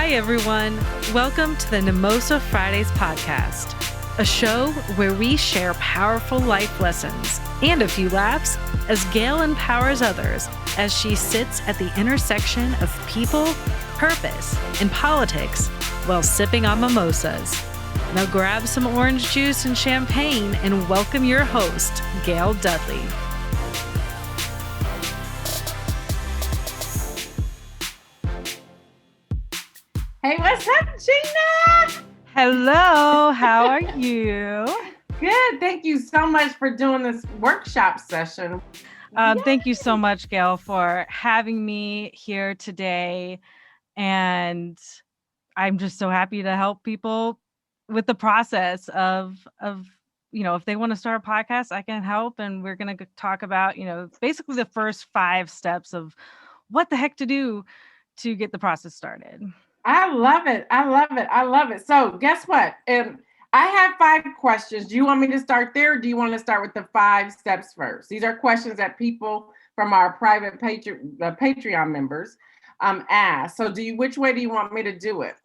Hi, everyone. Welcome to the Mimosa Fridays podcast, a show where we share powerful life lessons and a few laughs as Gail empowers others as she sits at the intersection of people, purpose, and politics while sipping on mimosas. Now grab some orange juice and champagne and welcome your host, Gail Dudley. Hey, what's up, Gina? Hello, how are you? Good. Thank you so much for doing this workshop session. Thank you so much, Gail, for having me here today. And I'm just so happy to help people with the process of if they want to start a podcast, I can help. And we're going to talk about, basically the first 5 steps of what the heck to do to get the process started. I love it. I love it. I love it. So guess what? I have 5 questions. Do you want me to start there? Or do you want to start with the 5 steps first? These are questions that people from our private Patreon members ask. So which way do you want me to do it?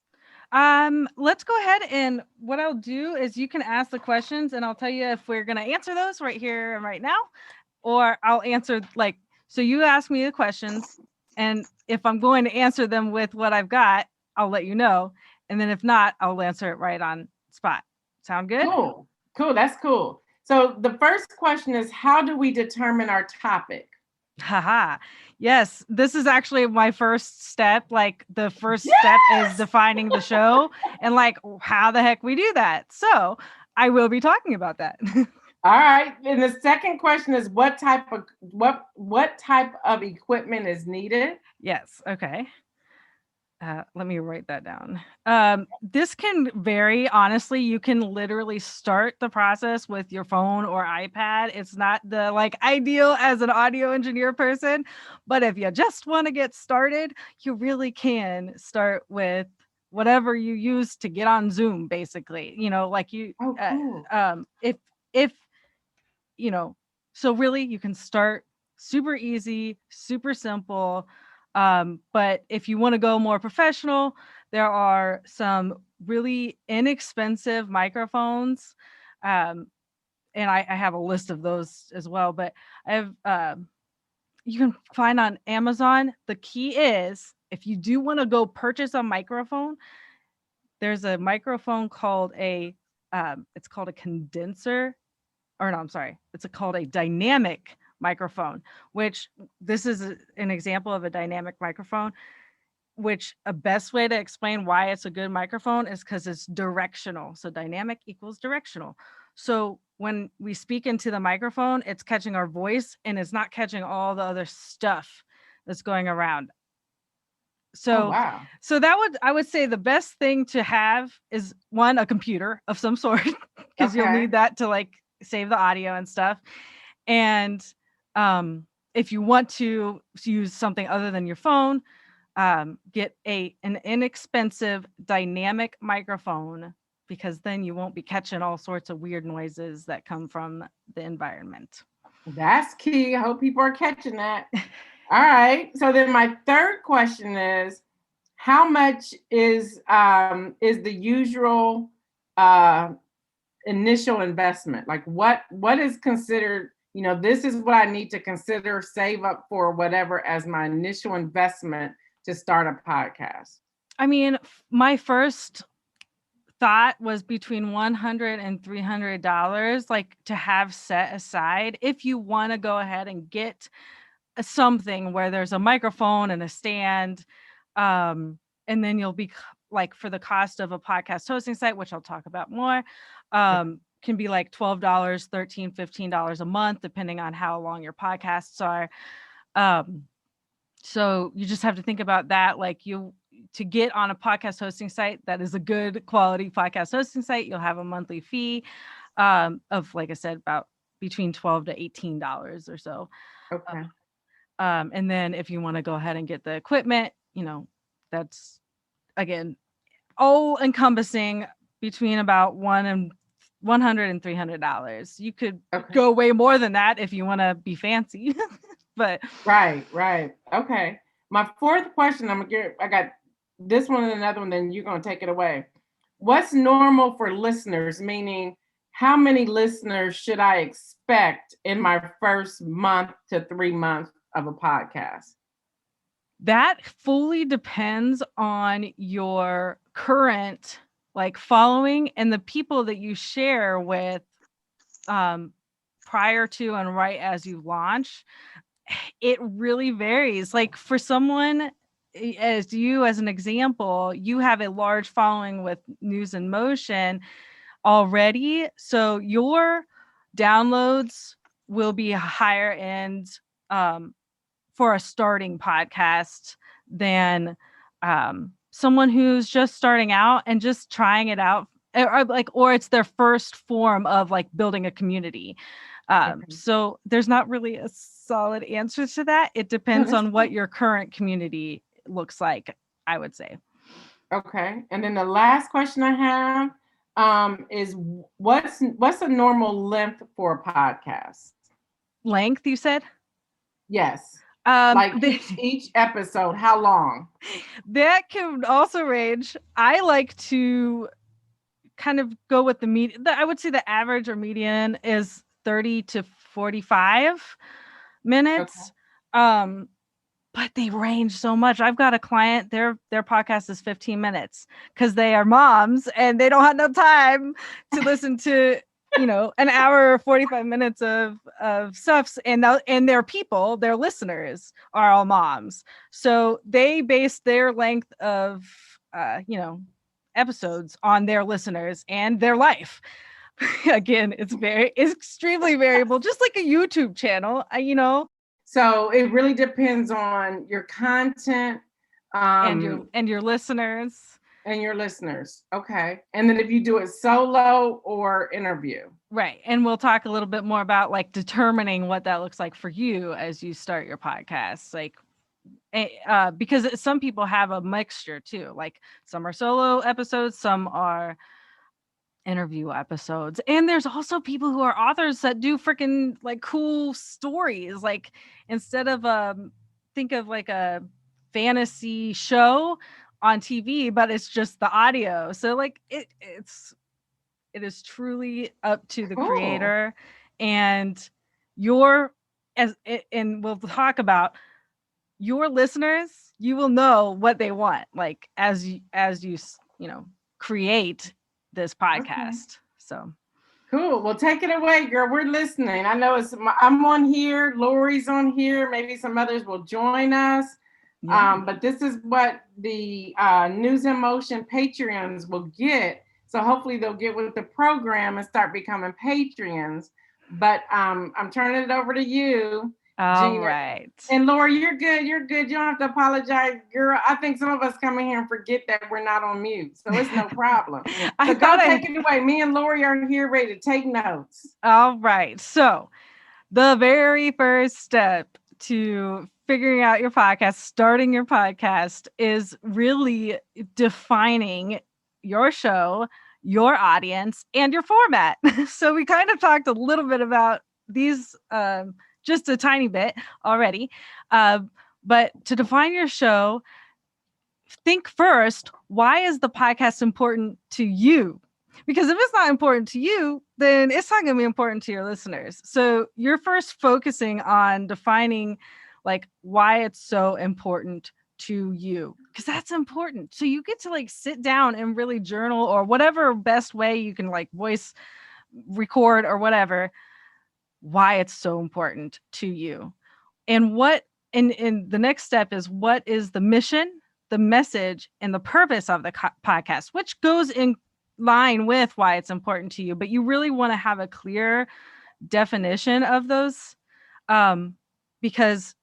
Let's go ahead, and what I'll do is you can ask the questions and I'll tell you if we're going to answer those right here and right now, or I'll answer so you ask me the questions, and if I'm going to answer them with what I've got, I'll let you know. And then if not, I'll answer it right on spot. Sound good? Cool. That's cool. So the first question is, how do we determine our topic? Haha. Yes, this is actually my first step. The first step is defining the show and how the heck we do that. So I will be talking about that. All right. And the second question is, what type of equipment is needed? Yes. Okay. Let me write that down. This can vary. Honestly, you can literally start the process with your phone or iPad. It's not the ideal as an audio engineer person, but if you just want to get started, you really can start with whatever you use to get on Zoom, basically. Cool. So really you can start super easy, super simple. But if you want to go more professional, there are some really inexpensive microphones. And I have a list of those as well, but I have, you can find on Amazon. The key is, if you do want to go purchase a microphone, there's a microphone called it's called a condenser, it's called a dynamic microphone, which this is an example of a dynamic microphone, which a best way to explain why it's a good microphone is because it's directional. So dynamic equals directional. So when we speak into the microphone, it's catching our voice and it's not catching all the other stuff that's going around. So, wow. So I would say the best thing to have is one, a computer of some sort, because you'll need that to save the audio and stuff. And if you want to use something other than your phone, get an inexpensive dynamic microphone, because then you won't be catching all sorts of weird noises that come from the environment. That's key. I hope people are catching that. All right. So then my third question is, how much is the usual initial investment? What is considered, this is what I need to consider, save up for whatever as my initial investment to start a podcast? I mean, my first thought was between $100 and $300, to have set aside if you want to go ahead and get something where there's a microphone and a stand, and then you'll be for the cost of a podcast hosting site, which I'll talk about more, can be $12, $13, $15 a month, depending on how long your podcasts are. So you just have to think about that. To get on a podcast hosting site that is a good quality podcast hosting site, you'll have a monthly fee of, like I said, about between $12 to $18 or so. Okay. And then if you want to go ahead and get the equipment, that's, again, all encompassing between about $100 and $300. You could go way more than that if you want to be fancy. But right. Okay. My fourth question, I got this one and another one, then you're going to take it away. What's normal for listeners? Meaning, how many listeners should I expect in my first month to 3 months of a podcast? That fully depends on your current like following and the people that you share with prior to and right as you launch. It really varies. Like for someone as you, as an example, you have a large following with News in Motion already. So your downloads will be higher end for a starting podcast than someone who's just starting out and just trying it out, or it's their first form of like building a community. So there's not really a solid answer to that. It depends on what your current community looks like, I would say. Okay. And then the last question I have is what's a normal length for a podcast? Length, you said? Yes. Like each episode, how long? That can also range. I like to kind of go with the median. I would say the average or median is 30 to 45 minutes. Okay. But they range so much. I've got a client, their podcast is 15 minutes because they are moms and they don't have no time to listen to, an hour or 45 minutes of stuff. And their people, their listeners are all moms. So they base their length of, episodes on their listeners and their life. Again, it's extremely variable, just like a YouTube channel, So it really depends on your content and your listeners. And your listeners. Okay. And then if you do it solo or interview. Right. And we'll talk a little bit more about like determining what that looks like for you as you start your podcast. Like, because some people have a mixture too. Like some are solo episodes, some are interview episodes, and there's also people who are authors that do freaking like cool stories. Like instead of think of like a fantasy show on TV, but it's just the audio. So like it is truly up to the creator and and we'll talk about your listeners. You will know what they want, like as you create this podcast. Okay. So cool. Well, take it away, girl. We're listening. I know I'm on here. Lori's on here. Maybe some others will join us. Yeah. But this is what the News in Motion Patreons will get. So hopefully they'll get with the program and start becoming Patreons. But I'm turning it over to you. All Gina. Right. And Lori, you're good. You're good. You don't have to apologize, girl. I think some of us come in here and forget that we're not on mute. So it's no problem. So go take it away. Me and Lori are here ready to take notes. All right. So the very first step to figuring out your podcast, starting your podcast, is really defining your show, your audience, and your format. So we kind of talked a little bit about these just a tiny bit already. But to define your show, think first, why is the podcast important to you? Because if it's not important to you, then it's not going to be important to your listeners. So you're first focusing on defining like why it's so important to you, because that's important. So you get to like sit down and really journal, or whatever best way you can like voice record or whatever, why it's so important to you. And the next step is, what is the mission, the message, and the purpose of the podcast, which goes in line with why it's important to you. But you really want to have a clear definition of those, because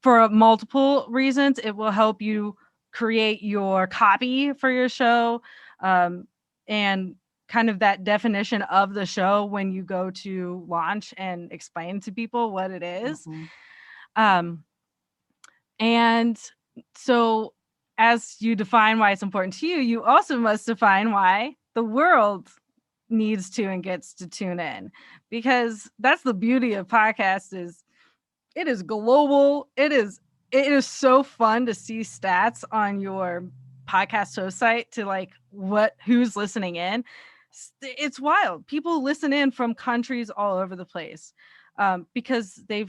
for multiple reasons, it will help you create your copy for your show, and kind of that definition of the show when you go to launch and explain to people what it is. Mm-hmm. And so as you define why it's important to you, you also must define why the world needs to and gets to tune in, because that's the beauty of podcasts. Is it is global. It is so fun to see stats on your podcast host site to like who's listening in. It's wild. People listen in from countries all over the place, because they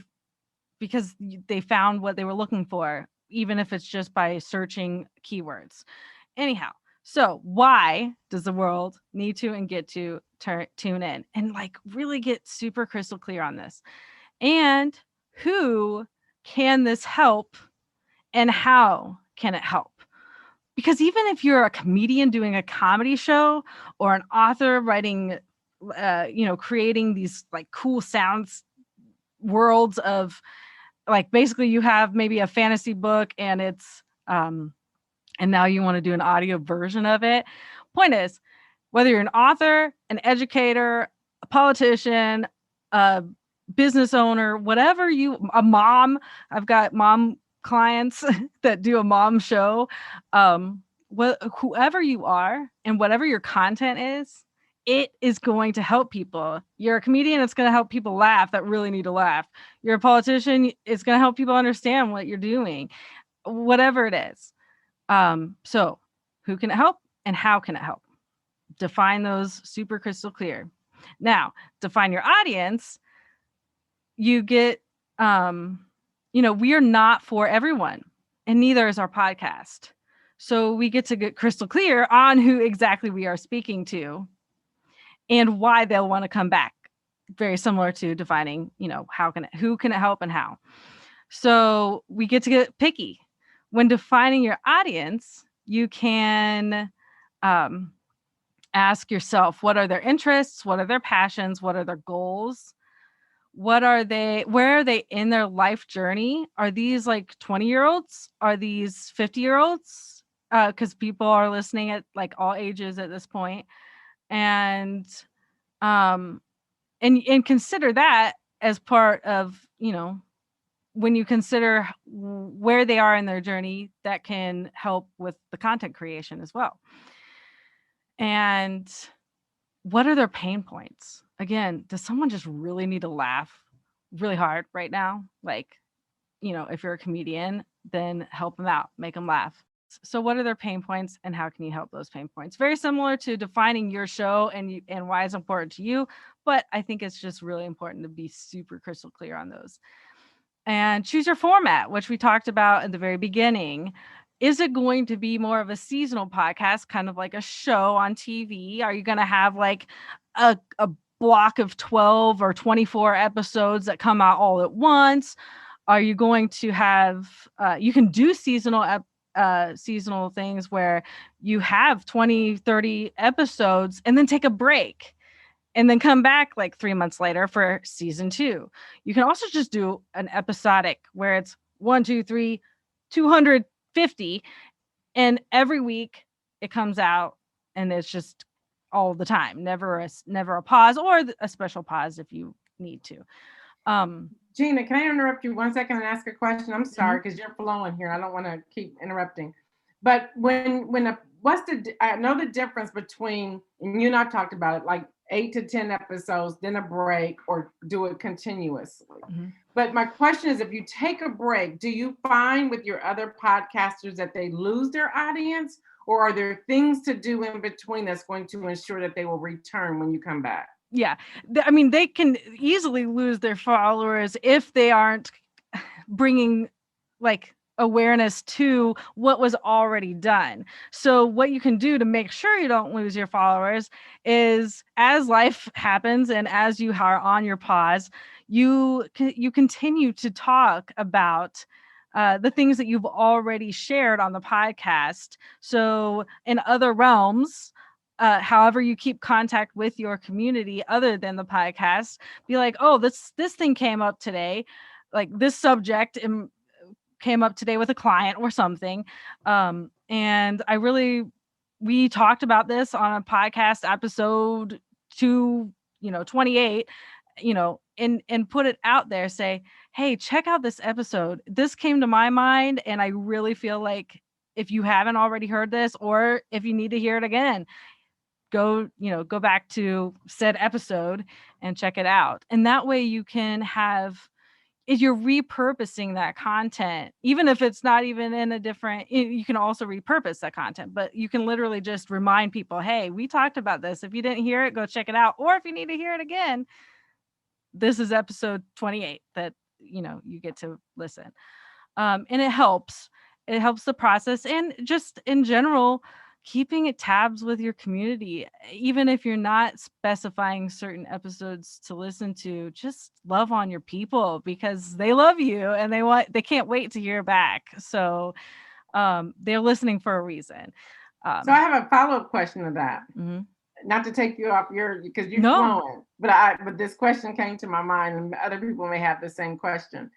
found what they were looking for, even if it's just by searching keywords. Anyhow, so why does the world need to and get to tune in and like really get super crystal clear on this? And who can this help, and how can it help? Because even if you're a comedian doing a comedy show, or an author writing, creating these like cool sounds worlds of, like, basically you have maybe a fantasy book and it's and now you want to do an audio version of it. Point is, whether you're an author, an educator, a politician, a business owner, a mom, I've got mom clients that do a mom show. Whoever you are and whatever your content is, it is going to help people. You're a comedian, it's going to help people laugh that really need to laugh. You're a politician, it's going to help people understand what you're doing, whatever it is. So who can it help and how can it help? Define those super crystal clear. Now, define your audience. You get, we are not for everyone, and neither is our podcast. So we get to get crystal clear on who exactly we are speaking to and why they'll want to come back. Very similar to defining, who can it help and how. So we get to get picky. When defining your audience, you can ask yourself, what are their interests? What are their passions? What are their goals? Where are they in their life journey? Are these like 20-year-olds? Are these 50-year-olds? Because people are listening at like all ages at this point. And consider that as part of, when you consider where they are in their journey, that can help with the content creation as well. And what are their pain points? Again, does someone just really need to laugh really hard right now? Like, if you're a comedian, then help them out, make them laugh. So what are their pain points and how can you help those pain points? Very similar to defining your show and why it's important to you, but I think it's just really important to be super crystal clear on those. And choose your format, which we talked about at the very beginning. Is it going to be more of a seasonal podcast, kind of like a show on TV? Are you going to have like a block of 12 or 24 episodes that come out all at once? Are you going to have, you can do seasonal things where you have 20, 30 episodes and then take a break and then come back like 3 months later for season 2. You can also just do an episodic where it's 1, 2, 3, 250, and every week it comes out and it's just all the time. Never a pause or a special pause if you need to. Gina, can I interrupt you 1 second and ask a question? I'm sorry, because you're flowing here. I don't want to keep interrupting. But I know the difference between, and you and I talked about it, like 8 to 10 episodes, then a break, or do it continuously. Mm-hmm. But my question is, if you take a break, do you find with your other podcasters that they lose their audience, or are there things to do in between that's going to ensure that they will return when you come back? Yeah. I mean, they can easily lose their followers if they aren't bringing like awareness to what was already done. So what you can do to make sure you don't lose your followers is, as life happens and as you are on your pause, you continue to talk about the things that you've already shared on the podcast. So in other realms, however you keep contact with your community other than the podcast, be like, oh, this thing came up today, like this subject came up today with a client or something. And we talked about this on a podcast episode 28, and put it out there, say, hey, check out this episode. This came to my mind. And I really feel like if you haven't already heard this, or if you need to hear it again, go back to said episode and check it out. And that way you can have is you're repurposing that content, even if it's not even in a different, you can also repurpose that content, but you can literally just remind people, hey, we talked about this. If you didn't hear it, go check it out. Or if you need to hear it again, this is episode 28 that, you get to listen. And it helps. It helps the process, and just in general, keeping it tabs with your community, even if you're not specifying certain episodes to listen to, just love on your people because they love you and they can't wait to hear back. So they're listening for a reason. So I have a follow-up question to that. Mm-hmm. Not to take you off because you're No. flowing, but this question came to my mind, and other people may have the same question.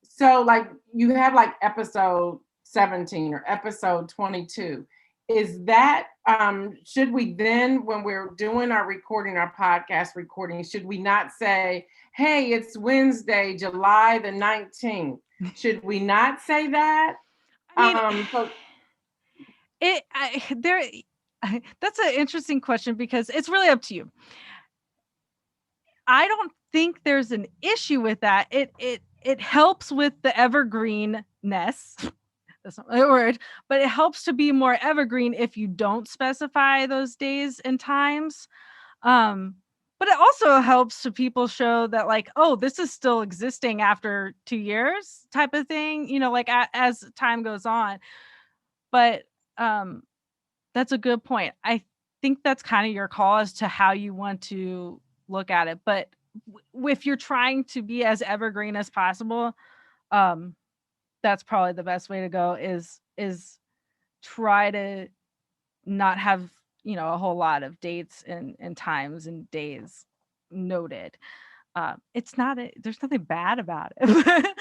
So like you have like episode 17 or episode 22. Is that should we then, when we're doing our podcast recording, should we not say, hey, it's Wednesday, July the 19th? Should we not say that? I mean, that's an interesting question because it's really up to you. I don't think there's an issue with that. It helps with the evergreenness. That's not my word, but it helps to be more evergreen if you don't specify those days and times. But it also helps to people show that, like, oh, this is still existing after 2 years type of thing, like as time goes on. But that's a good point. I think that's kind of your call as to how you want to look at it. But if you're trying to be as evergreen as possible, that's probably the best way to go is try to not have, a whole lot of dates and times and days noted. There's nothing bad about it,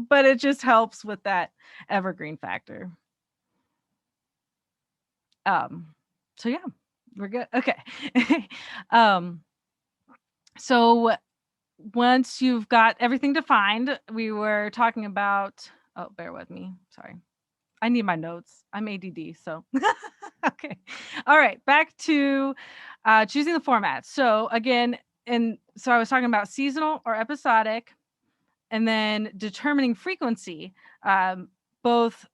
but it just helps with that evergreen factor. So yeah, we're good. Okay. So once you've got everything defined, we were talking about, bear with me. Sorry. I need my notes. I'm ADD. So, okay. All right. Back to choosing the format. So again, so I was talking about seasonal or episodic, and then determining frequency, both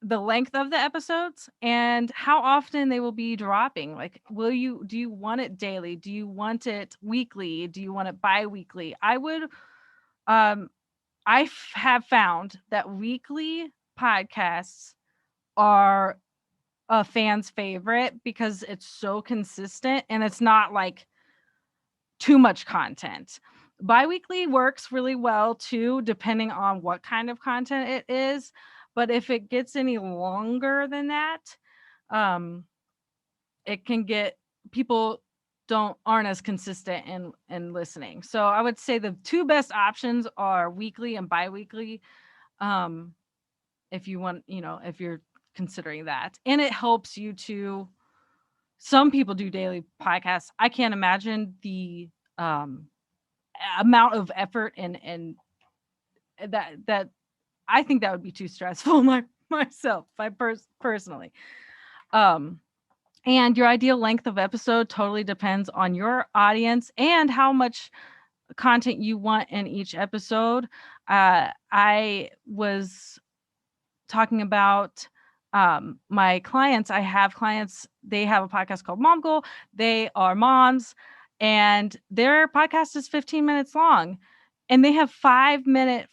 the length of the episodes and how often they will be dropping. Like, do you want it daily? Do you want it weekly? Do you want it bi-weekly? I have found that weekly podcasts are a fan's favorite because it's so consistent and it's not like too much content. Bi-weekly works really well too, depending on what kind of content it is. But if it gets any longer than that, it can get people aren't as consistent in listening. So I would say the two best options are weekly and bi-weekly. If you want, if you're considering that, and it helps you to. Some people do daily podcasts. I can't imagine the amount of effort and that I think that would be too stressful myself. Personally. And your ideal length of episode totally depends on your audience and how much content you want in each episode. I was talking about my clients. I have clients, they have a podcast called Mom Goal. They are moms and their podcast is 15 minutes long and they have 5-minute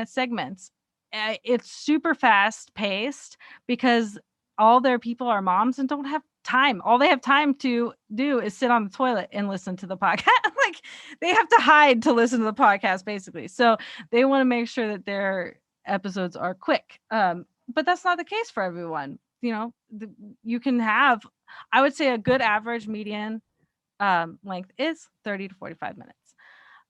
segments. It's super fast paced because all their people are moms and don't have time. All they have time to do is sit on the toilet and listen to the podcast. Like, they have to hide to listen to the podcast basically. So they want to make sure that their episodes are quick. But that's not the case for everyone. You can have, I would say, a good average median length is 30 to 45 minutes.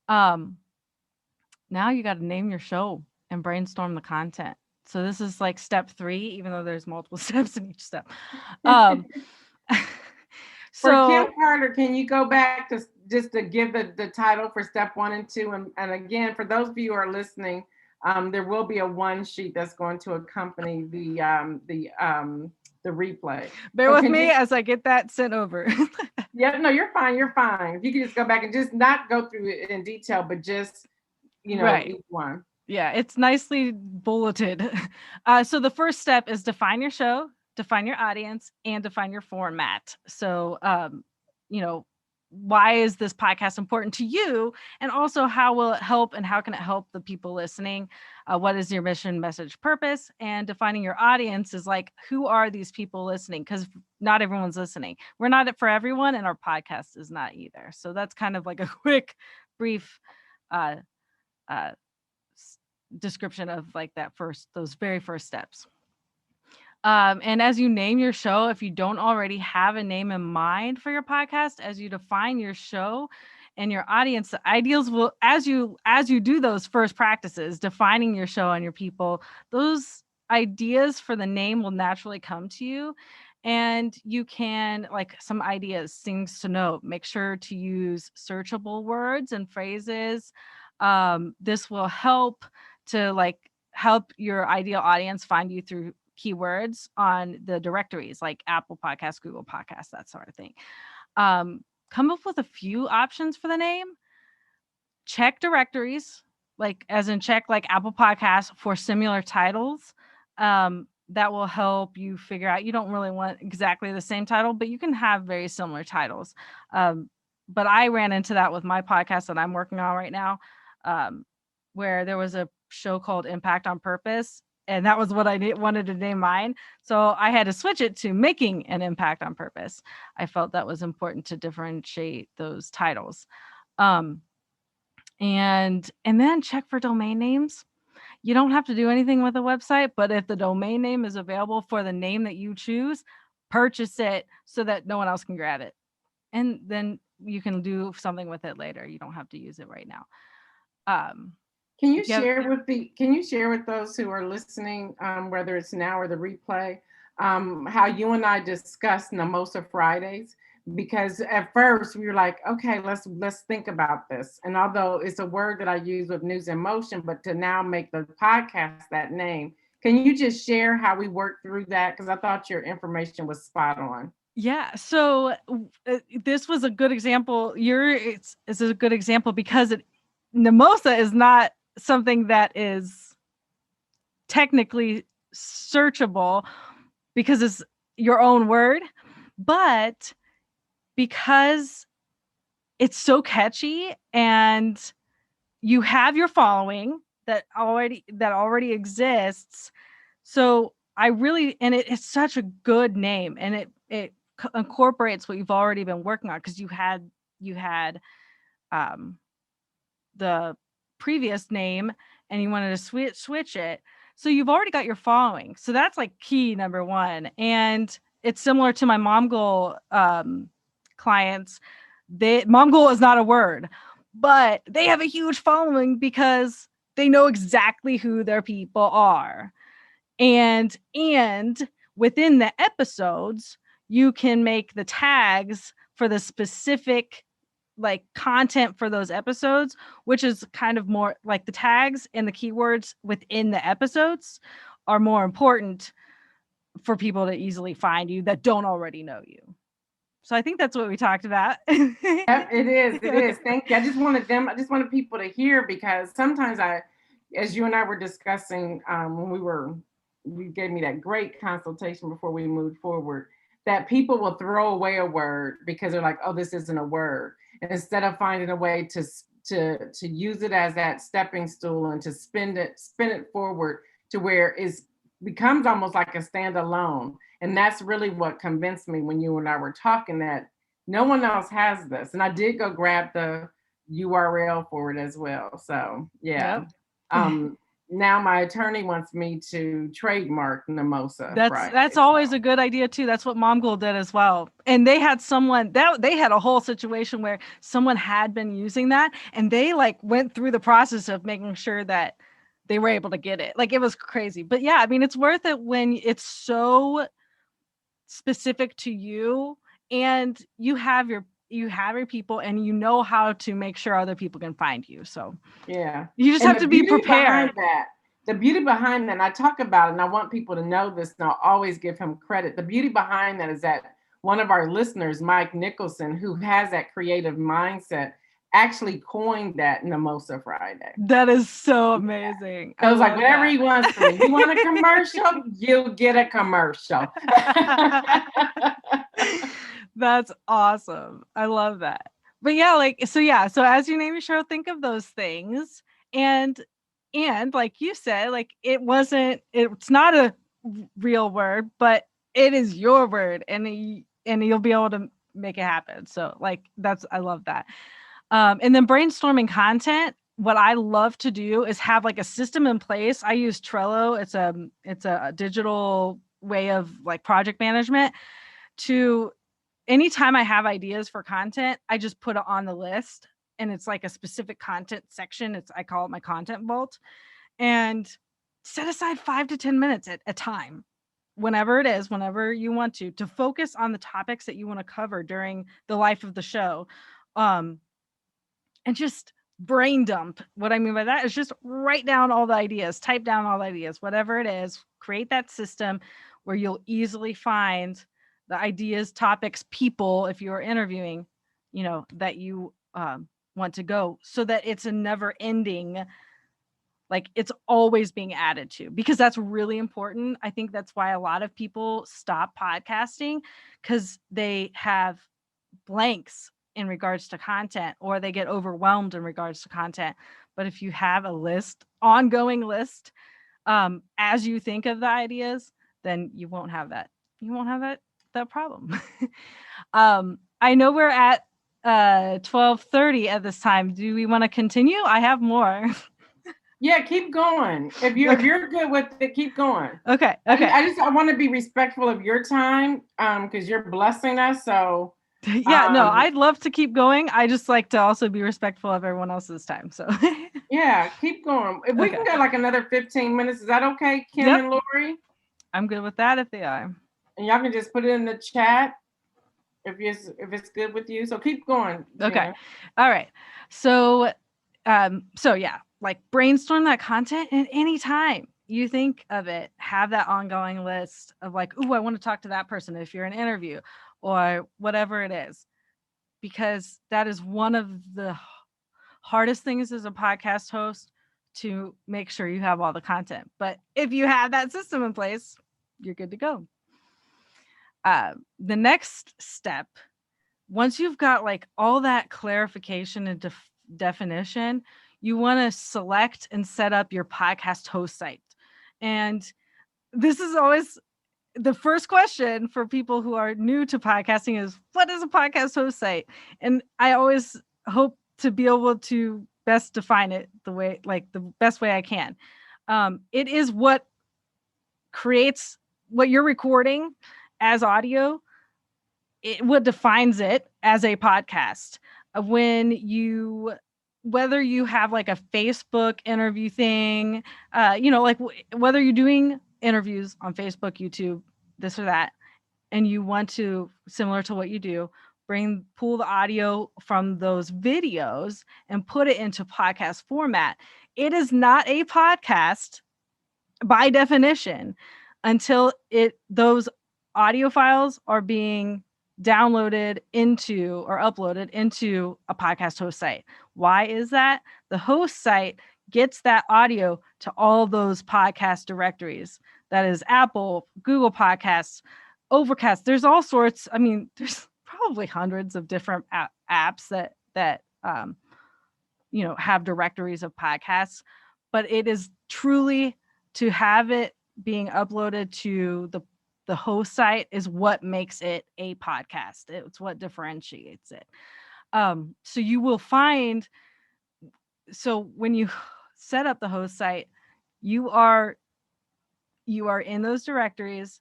Now you got to name your show and brainstorm the content. So this is like step 3, even though there's multiple steps in each step. So for Kim Carter, can you go back to just to give the title for step 1 and 2? And again, for those of you who are listening, there will be a one sheet that's going to accompany the replay. Bear with me as I get that sent over. Yeah, no, you're fine. You're fine. If you can just go back and just not go through it in detail, but just Right. each one. Yeah, it's nicely bulleted. So the first step is define your show, define your audience, and define your format. So, you know, why is this podcast important to you? And also, how will it help and how can it help the people listening? What is your mission, message, purpose? And defining your audience is like, who are these people listening? Because not everyone's listening. We're not it for everyone, and our podcast is not either. So that's kind of like a quick, brief uh, uh, description of like those very first steps. And as you name your show, if you don't already have a name in mind for your podcast, as you define your show and your audience, the ideals will, as you do those first practices, defining your show and your people, those ideas for the name will naturally come to you. And you can, like, some ideas, things to note, make sure to use searchable words and phrases. This will help to help your ideal audience find you through keywords on the directories like Apple Podcasts, Google Podcasts, that sort of thing. Come up with a few options for the name. Check directories, like as in check like Apple Podcasts for similar titles. That will help you figure out, you don't really want exactly the same title, but you can have very similar titles. But I ran into that with my podcast that I'm working on right now, where there was a show called Impact on Purpose, and that was what I wanted to name mine. So I had to switch it to Making an Impact on Purpose. I felt that was important to differentiate those titles. And then check for domain names. You don't have to do anything with a website, but if the domain name is available for the name that you choose, purchase it so that no one else can grab it. And then you can do something with it later. You don't have to use it right now. Can you If you have, share with those who are listening, whether it's now or the replay, how you and I discussed Mimosa Fridays? Because at first we were like, okay, let's think about this. And although it's a word that I use with News in Motion, but to now make the podcast that name, can you just share how we worked through that? Because I thought your information was spot on. yeah. So this was a good example. It's a good example because Mimosa is not something that is technically searchable because it's your own word, but because it's so catchy and you have your following that already exists. So it's such a good name, and it incorporates what you've already been working on, because you had the previous name and you wanted to switch it. So you've already got your following. So that's like key number one. And it's similar to my mom goal clients. Mom goal is not a word, but they have a huge following because they know exactly who their people are. And within the episodes, you can make the tags for the specific like content for those episodes, which is kind of more like the tags and the keywords within the episodes are more important for people to easily find you that don't already know you. So I think that's what we talked about. Yep, it is. It is. Thank you. I just wanted people to hear, because sometimes as you and I were discussing, when you gave me that great consultation before we moved forward, that people will throw away a word because they're like, oh, this isn't a word. And instead of finding a way to use it as that stepping stool and to spin it forward to where it becomes almost like a standalone. And that's really what convinced me when you and I were talking, that no one else has this. And I did go grab the URL for it as well. So yeah. Yep. Now my attorney wants me to trademark Mimosa. That's always a good idea too. That's what Mom Goal did as well. And they had they had a whole situation where someone had been using that, and they like went through the process of making sure that they were able to get it. Like, it was crazy. But yeah, I mean, it's worth it when it's so specific to you and you have your people and you know how to make sure other people can find you. So yeah, you just have to be prepared. The beauty behind that, and I talk about it, and I want people to know this, and I'll always give him credit. The beauty behind that is that one of our listeners, Mike Nicholson, who has that creative mindset, actually coined that Mimosa Friday. That is so amazing. So I it was like, love whatever that. he wants from me. You want a commercial? You'll get a commercial. That's awesome. I love that. But yeah, like, so yeah, so as you name your show, think of those things. And like you said, like it's not a real word, but it is your word, and you'll be able to make it happen. So like I love that. And then brainstorming content. What I love to do is have like a system in place. I use Trello. It's a digital way of like project management. To anytime I have ideas for content, I just put it on the list, and it's like a specific content section. I call it my content vault, and set aside 5 to 10 minutes at a time, whenever it is, whenever you want to focus on the topics that you want to cover during the life of the show. And just brain dump. What I mean by that is just write down all the ideas, type down all the ideas, whatever it is, create that system where you'll easily find the ideas, topics, people, if you're interviewing, that you want to go, so that it's a never ending, like it's always being added to, because that's really important. I think that's why a lot of people stop podcasting, because they have blanks in regards to content, or they get overwhelmed in regards to content. But if you have a ongoing list, as you think of the ideas, then you won't have that problem. I know we're at 12:30 at this time. Do we want to continue? I have more. Yeah, keep going. If you're good with it, keep going. Okay. I want to be respectful of your time, because you're blessing us. So yeah, no, I'd love to keep going. I just like to also be respectful of everyone else's time. So yeah, keep going. If we can go like another 15 minutes, is that okay, Kim and Lori? I'm good with that if they are. And y'all can just put it in the chat if it's good with you. So keep going. Okay. Gina. All right. So yeah, like brainstorm that content, and anytime you think of it, have that ongoing list of like, ooh, I want to talk to that person if you're in an interview or whatever it is, because that is one of the hardest things as a podcast host, to make sure you have all the content. But if you have that system in place, you're good to go. The next step, once you've got like all that clarification and definition, you want to select and set up your podcast host site. And this is always the first question for people who are new to podcasting is, what is a podcast host site? And I always hope to be able to best define it the best way I can. It is what creates what you're recording as audio. What defines it as a podcast. Whether you have like a Facebook interview thing, like whether you're doing interviews on Facebook, YouTube, this or that, and you want to, similar to what you do, pull the audio from those videos and put it into podcast format. It is not a podcast by definition until those audio files are being downloaded into or uploaded into a podcast host site. Why is that? The host site gets that audio to all those podcast directories. That is Apple, Google Podcasts, Overcast. There's all sorts. I mean, there's probably hundreds of different apps that have directories of podcasts, but it is truly, to have it being uploaded to the host site is what makes it a podcast. It's what differentiates it. So you will find, so when you set up the host site, you are in those directories,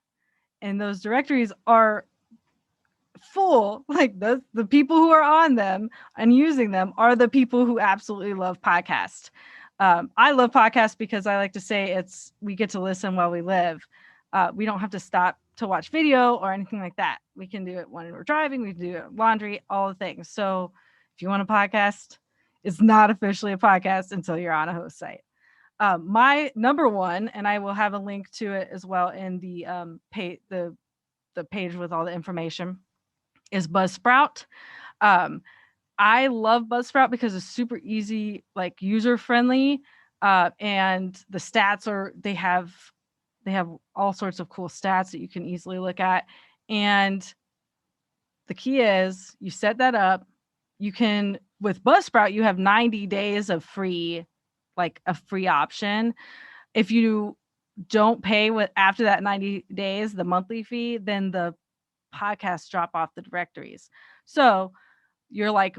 and those directories are full, like the people who are on them and using them are the people who absolutely love podcasts. I love podcasts because I like to say we get to listen while we live. We don't have to stop to watch video or anything like that. We can do it when we're driving, we can do it laundry, all the things. So if you want a podcast, it's not officially a podcast until you're on a host site. My number one, and I will have a link to it as well in the page with all the information, is Buzzsprout. I love Buzzsprout because it's super easy, like user friendly, and the stats are they have all sorts of cool stats that you can easily look at. And the key is you set that up. You can with Buzzsprout, you have 90 days of free, like a free option. If you don't pay with after that 90 days, the monthly fee, then the podcasts drop off the directories. So you're like,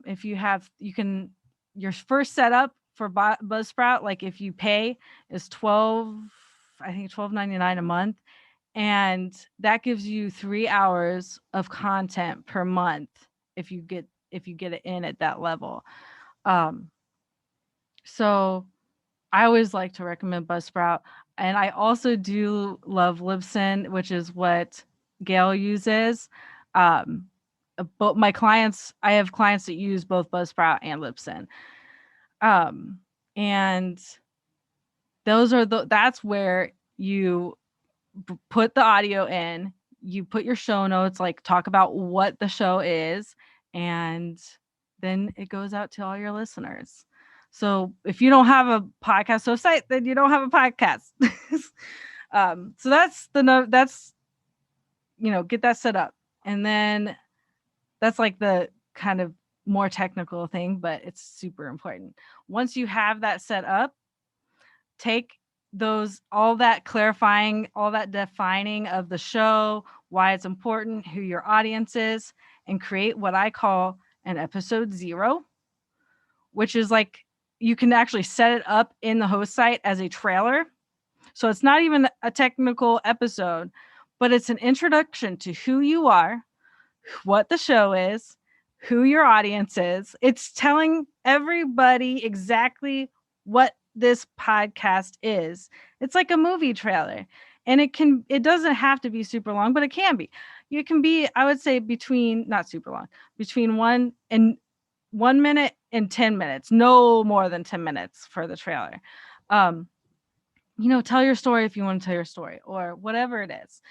if you have, you can, your first setup for Buzzsprout, like if you pay, is 12, I think 12.99 a month, and that gives you 3 hours of content per month if you get it in at that level. Um, so I always like to recommend Buzzsprout, and I also do love Libsyn, which is what Gail uses. Um, but my clients, I have clients that use both Buzzsprout and Libsyn, um, and that's where you put the audio in, you put your show notes, like talk about what the show is, and then it goes out to all your listeners. So if you don't have a podcast website, then you don't have a podcast. So that's the note. That's, get that set up, and then that's like the kind of more technical thing, but it's super important. Once you have that set up, take all that clarifying, all that defining of the show, why it's important, who your audience is, and create what I call an episode 0, which is like you can actually set it up in the host site as a trailer. So it's not even a technical episode, but it's an introduction to who you are, what the show is, who your audience is. It's telling everybody exactly what this podcast is. It's like a movie trailer. And it doesn't have to be super long, but it can be. You can be, I would say, not super long, between 1 minute and 10 minutes, no more than 10 minutes for the trailer. Tell your story if you want to tell your story or whatever it is.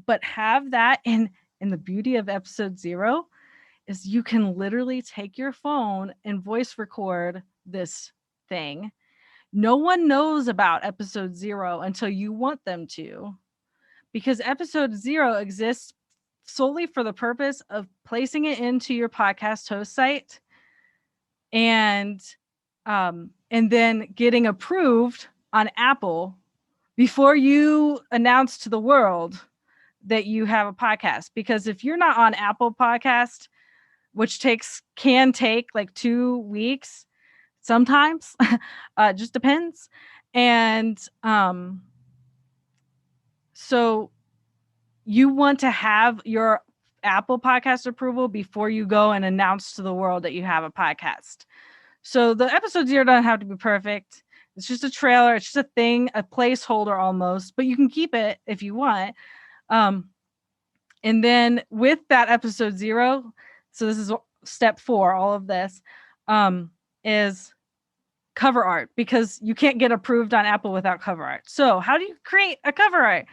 But have that in the beauty of episode 0 is you can literally take your phone and voice record this thing. No one knows about episode 0 until you want them to, because episode 0 exists solely for the purpose of placing it into your podcast host site and then getting approved on Apple before you announce to the world that you have a podcast. Because if you're not on Apple Podcast, which can take like 2 weeks sometimes, just depends. And so you want to have your Apple Podcast approval before you go and announce to the world that you have a podcast. So the episode 0 doesn't have to be perfect. It's just a trailer. It's just a thing, a placeholder almost, but you can keep it if you want. And then with that episode 0, so this is step 4, all of this is cover art, because you can't get approved on Apple without cover art. So how do you create a cover art?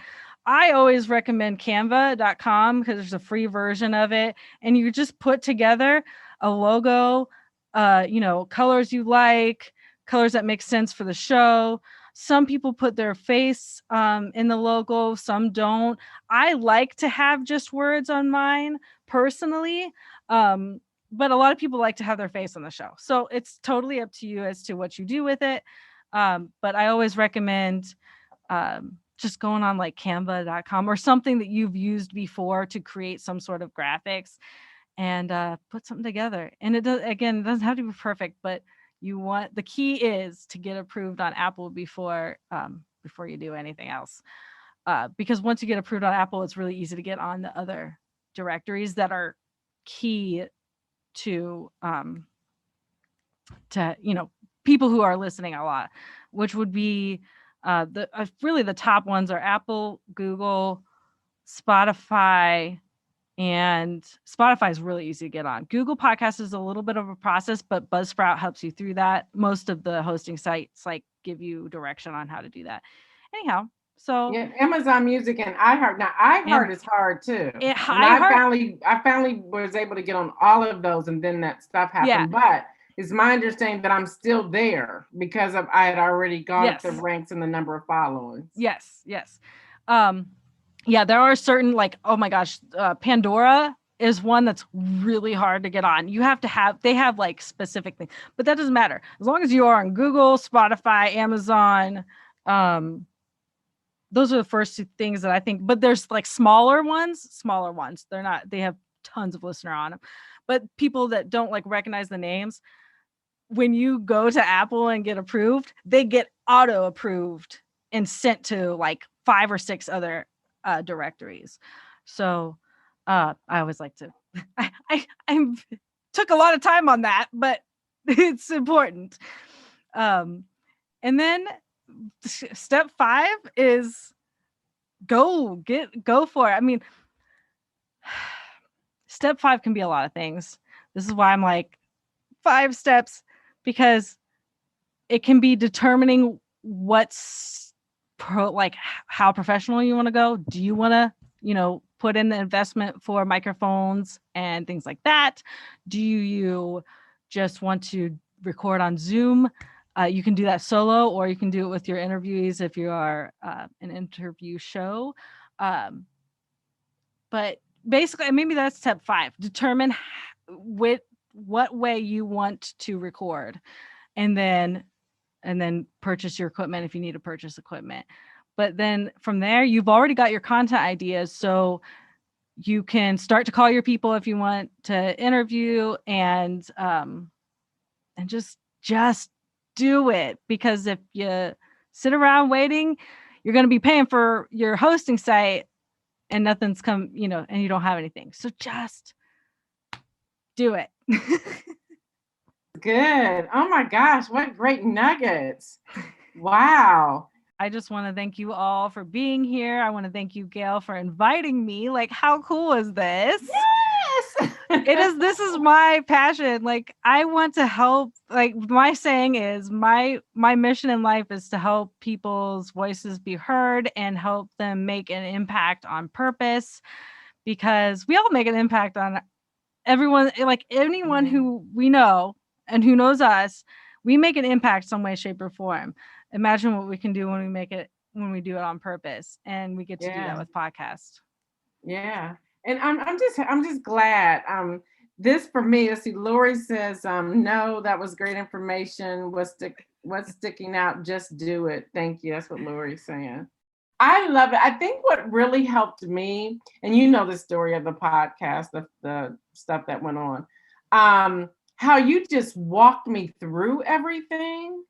I always recommend canva.com because there's a free version of it, and you just put together a logo, colors you like, colors that make sense for the show. Some people put their face in the logo, some don't. I like to have just words on mine personally, but a lot of people like to have their face on the show. So it's totally up to you as to what you do with it. But I always recommend just going on like canva.com or something that you've used before to create some sort of graphics and put something together. And it doesn't have to be perfect, but the key is to get approved on Apple before you do anything else. Because once you get approved on Apple, it's really easy to get on the other directories that are key to people who are listening a lot, which would be really the top ones are Apple, Google, Spotify, and Spotify is really easy to get on. Google Podcasts is a little bit of a process, but Buzzsprout helps you through that. Most of the hosting sites give you direction on how to do that. Anyhow, So Yeah, Amazon Music and iHeart. Now and iHeart is hard too. And I heart, I finally was able to get on all of those, and then that stuff yeah, happened. But it's my understanding that I'm still there because of I had already gone up the yes, ranks and the number of followings. yes. Um, yeah, there are certain, like, oh my gosh, Pandora is one that's really hard to get on. You have to have, they have like specific things, but that doesn't matter as long as you are on Google, Spotify, Amazon. Um, those are the first two things that I think, but there's like smaller ones. They're not, they have tons of listener on them, but people that don't like recognize the names, when you go to Apple and get approved, they get auto approved and sent to like 5 or 6 other directories. So I always like to, I took a lot of time on that, but it's important. And then step 5 is go for it. I mean, step 5 can be a lot of things. This is why I'm like 5 steps, because it can be determining what's like how professional you want to go. Do you want to, put in the investment for microphones and things like that? Do you just want to record on Zoom? You can do that solo, or you can do it with your interviewees if you are an interview show. But basically, maybe that's step 5. Determine what way you want to record, and then purchase your equipment if you need to purchase equipment. But then from there, you've already got your content ideas, so you can start to call your people if you want to interview, and just do it. Because if you sit around waiting, you're going to be paying for your hosting site and nothing's come, and you don't have anything. So just do it. Good. Oh my gosh, what great nuggets. Wow. I just want to thank you all for being here. I want to thank you, Gail, for inviting me. Like, how cool is this? Yes. This is my passion. Like, I want to help. Like, my saying is my mission in life is to help people's voices be heard and help them make an impact on purpose, because we all make an impact on everyone. Like, anyone who we know and who knows us, we make an impact some way, shape, or form. Imagine what we can do when we do it on purpose, and we get to do that with podcasts. Yeah. And I'm just glad. This for me, let's see, Lori says, no, that was great information. What's sticking out? Just do it. Thank you. That's what Lori's saying. I love it. I think what really helped me, and you know the story of the podcast, the stuff that went on, how you just walked me through everything.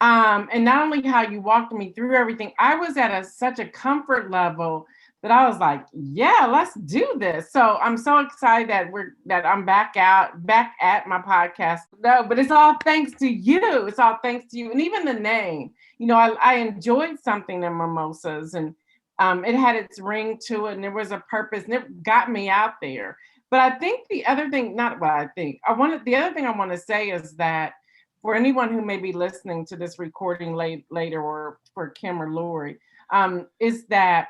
And not only how you walked me through everything, I was at such a comfort level that I was like, yeah, let's do this. So I'm so excited that I'm back at my podcast. No, but it's all thanks to you. It's all thanks to you. And even the name, I enjoyed Something and Mimosas, and it had its ring to it, and there was a purpose, and it got me out there. But I think the other thing, not what I think, the other thing I want to say is that for anyone who may be listening to this recording later, or for Kim or Lori, is that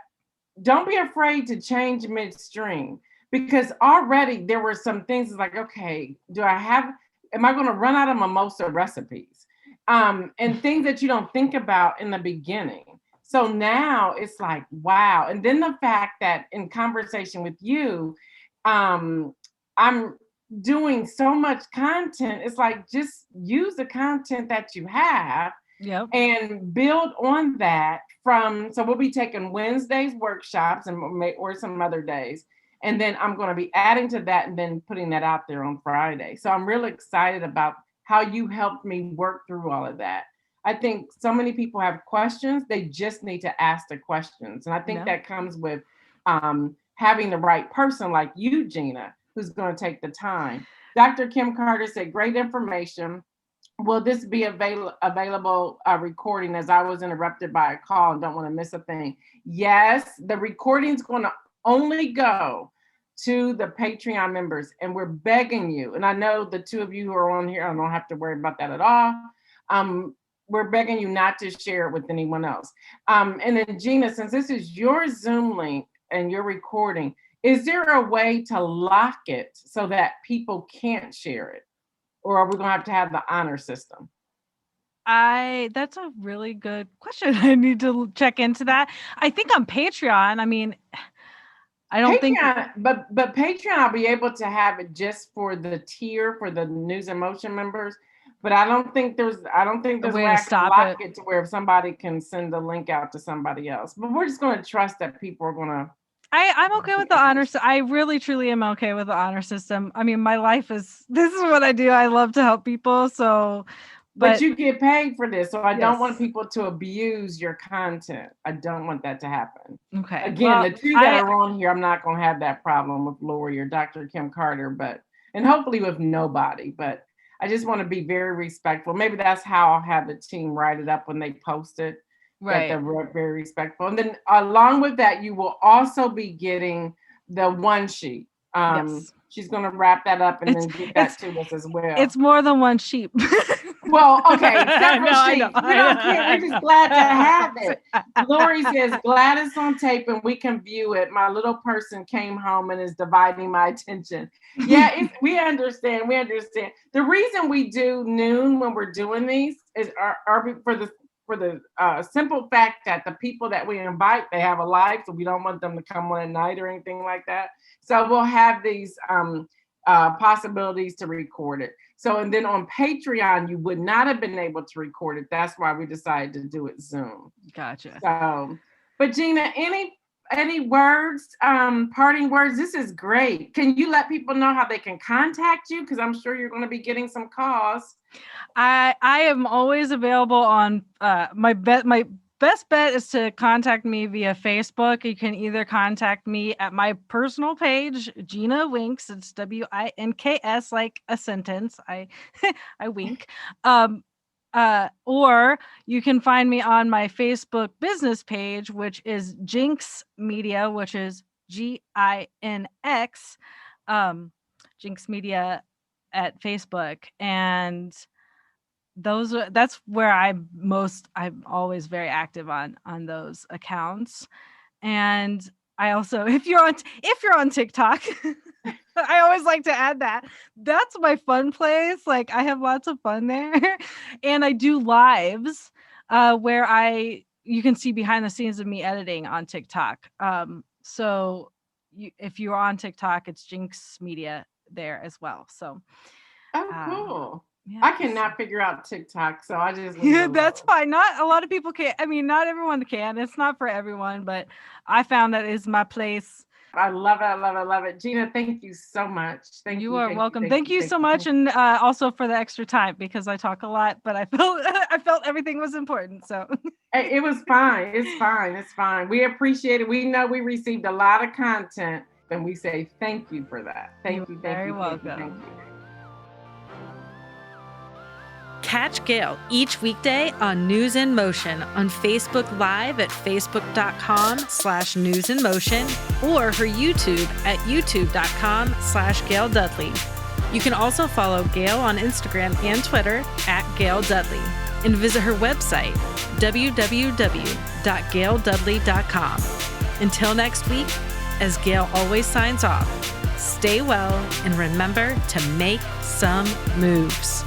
don't be afraid to change midstream, because already there were some things like, okay, am I going to run out of mimosa recipes? And things that you don't think about in the beginning. So now it's like, wow. And then the fact that in conversation with you, I'm doing so much content. It's like, just use the content that you have. Yep. And build on that so we'll be taking Wednesdays workshops or some other days. And then I'm going to be adding to that and then putting that out there on Friday. So I'm really excited about how you helped me work through all of that. I think so many people have questions. They just need to ask the questions. And I think that comes with having the right person like you, Gina, who's going to take the time. Dr. Kim Carter said, great information. Will this be available recording, as I was interrupted by a call and don't want to miss a thing? Yes, the recording's going to only go to the Patreon members, and we're begging you. And I know the two of you who are on here, I don't have to worry about that at all. we're begging you not to share it with anyone else. And then Gina, since this is your Zoom link and you're recording, is there a way to lock it so that people can't share it? Or are we gonna have the honor system? That's a really good question. I need to check into that. I think on Patreon, I mean, I don't think Patreon, but Patreon, I'll be able to have it just for the tier for the News and Motion members. But I don't think there's a a way way to I can stop lock it. it to where if somebody can send the link out to somebody else. But we're just gonna trust that people are gonna. I'm okay with the honor. I really, truly am okay with the honor system. I mean, my life is, this is what I do. I love to help people. So, But but you get paid for this, so I don't want yes. people to abuse your content. I don't want that to happen. Okay. Again, Well, the two that are on here, I'm not gonna have that problem with Lori or Dr. Kim Carter, and hopefully with nobody. But I just want to be very respectful. Maybe that's how I'll have the team write it up when they post it, that they're right. very respectful. And then along with that, you will also be getting the one sheet. Yes. She's gonna wrap that up and It's then get it's that to us as well. it's more than one sheep. Well, okay, several I know. sheets. We don't care. We're just glad to have it. Lori says, glad it's on tape and we can view it. My little person came home and is dividing my attention. Yeah, we understand. We understand. The reason we do noon when we're doing these is for the simple fact that the people that we invite, they have a life, so we don't want them to come on at night or anything like that. So we'll have these possibilities to record it. So, and then on Patreon, you would not have been able to record it. That's why we decided to do it Zoom. Gotcha. So, but Gina, any words, parting words? This is great. Can you let people know how they can contact you? Because I'm sure you're going to be getting some calls. I am always available on my best bet is to contact me via Facebook. You can either contact me at my personal page, Gina Winks. It's WINKS, like a sentence. I wink. Or you can find me on my Facebook business page, which is Jinx Media, which is GINX, Jinx Media at Facebook. And that's where I'm always very active on those accounts. And I also, if you're on TikTok, I always like to add that's my fun place. Like, I have lots of fun there. And I do lives where you can see behind the scenes of me editing on TikTok. So if you're on TikTok, it's Jinx Media there as well. So cool. yeah, I cannot figure out TikTok, so I just that's fine. Not a lot of people can. I mean, not everyone can. It's not for everyone, but I found that is my place. I love it. I love it. I love it. Gina, thank you so much. You are welcome. Thank you so much. And also for the extra time, because I talk a lot, but I felt everything was important. So it was fine. It's fine. It's fine. We appreciate it. We know we received a lot of content, and we say thank you for that. Thank you. Very welcome. Thank you. Catch Gail each weekday on News in Motion on Facebook Live at facebook.com/newsinmotion or her YouTube at youtube.com/Gail Dudley. You can also follow Gail on Instagram and Twitter at Gail Dudley and visit her website, www.gaildudley.com. Until next week, as Gail always signs off, stay well and remember to make some moves.